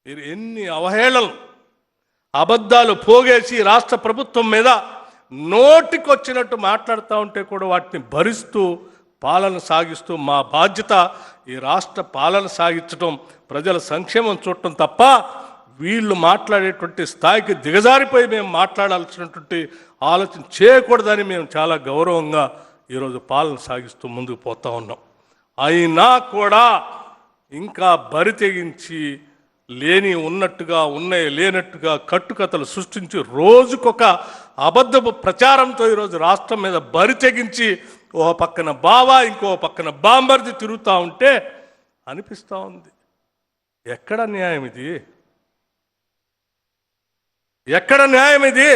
మీరు ఎన్ని అవహేళనలు అబద్ధాలు పోగేసి రాష్ట్ర ప్రభుత్వం మీద నోటికొచ్చినట్టు మాట్లాడుతూ ఉంటే కూడా వాటిని భరిస్తూ పాలన సాగిస్తూ మా బాధ్యత ఈ రాష్ట్ర పాలన సాగించడం, ప్రజల సంక్షేమం చూడటం తప్ప వీళ్ళు మాట్లాడేటువంటి స్థాయికి దిగజారిపోయి మేము మాట్లాడాల్సినటువంటి ఆలోచన చేయకూడదని మేము చాలా గౌరవంగా ఈరోజు పాలన సాగిస్తూ ముందుకు పోతా ఉన్నాం. అయినా కూడా ఇంకా బరి తెగించి లేని ఉన్నట్టుగా ఉన్నాయి లేనట్టుగా కట్టుకథలు సృష్టించి రోజుకొక అబద్ధపు ప్రచారంతో ఈరోజు రాష్ట్రం మీద బరి తెగించి ఓ పక్కన బావా ఇంకో పక్కన బాంబర్ది తిరుగుతూ ఉంటే అనిపిస్తూ ఉంది, ఎక్కడ న్యాయం ఇది? ఎక్కడ న్యాయం ఇది?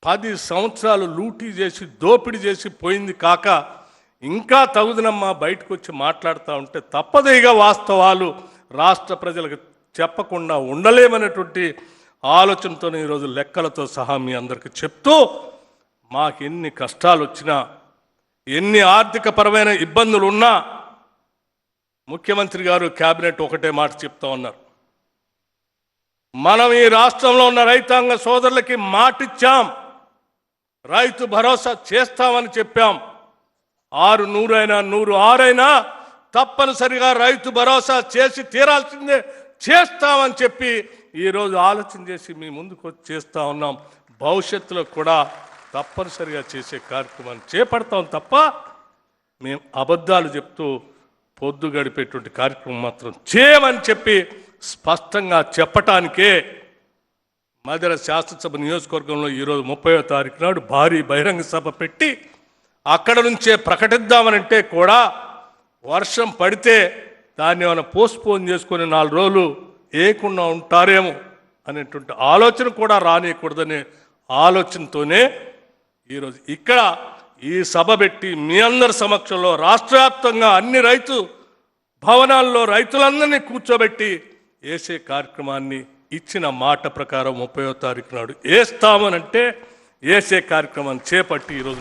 10 సంవత్సరాలు లూటీ చేసి దోపిడీ చేసి పోయింది కాక ఇంకా తగుదనమ్మా బయటకు వచ్చి మాట్లాడుతూ ఉంటే తప్పదేగా వాస్తవాలు రాష్ట్ర ప్రజలకు చెప్పకుండా ఉండలేమనేటువంటి ఆలోచనతో ఈరోజు లెక్కలతో సహా మీ అందరికీ చెప్తూ, మాకు ఎన్ని కష్టాలు వచ్చినా ఎన్ని ఆర్థికపరమైన ఇబ్బందులు ఉన్నా ముఖ్యమంత్రి గారు క్యాబినెట్ ఒకటే మాట చెప్తా ఉన్నారు, మనం ఈ రాష్ట్రంలో ఉన్న రైతాంగ సోదరులకి మాటిచ్చాం, రైతు భరోసా చేస్తామని చెప్పాం. 600 అయినా 106 అయినా తప్పనిసరిగా రైతు భరోసా చేసి తీరాల్సిందే చేస్తామని చెప్పి ఈరోజు ఆలోచన చేసి మీ ముందుకు వచ్చి చేస్తూ ఉన్నాం. భవిష్యత్తులో కూడా తప్పనిసరిగా చేసే కార్యక్రమాన్ని చేపడతాం తప్ప మేము అబద్ధాలు చెప్తూ పొద్దు గడిపేటువంటి కార్యక్రమం మాత్రం చేయమని చెప్పి స్పష్టంగా చెప్పటానికే మధిర శాసనసభ నియోజకవర్గంలో ఈరోజు 30వ తారీఖు నాడు భారీ బహిరంగ సభ పెట్టి అక్కడ నుంచే ప్రకటిద్దామనంటే కూడా వర్షం పడితే దాన్ని ఏమైనా పోస్ట్పోన్ చేసుకొని 4 రోజులు ఏకుండా ఉంటారేమో అనేటువంటి ఆలోచన కూడా రానియకూడదనే ఆలోచనతోనే ఈరోజు ఇక్కడ ఈ సభ పెట్టి మీ అందరి సమక్షంలో రాష్ట్ర వ్యాప్తంగా అన్ని రైతు భవనాల్లో రైతులందరినీ కూర్చోబెట్టి వేసే కార్యక్రమాన్ని ఇచ్చిన మాట ప్రకారం 30వ తారీఖు నాడు వేస్తామనంటే వేసే కార్యక్రమాన్ని చేపట్టి ఈరోజు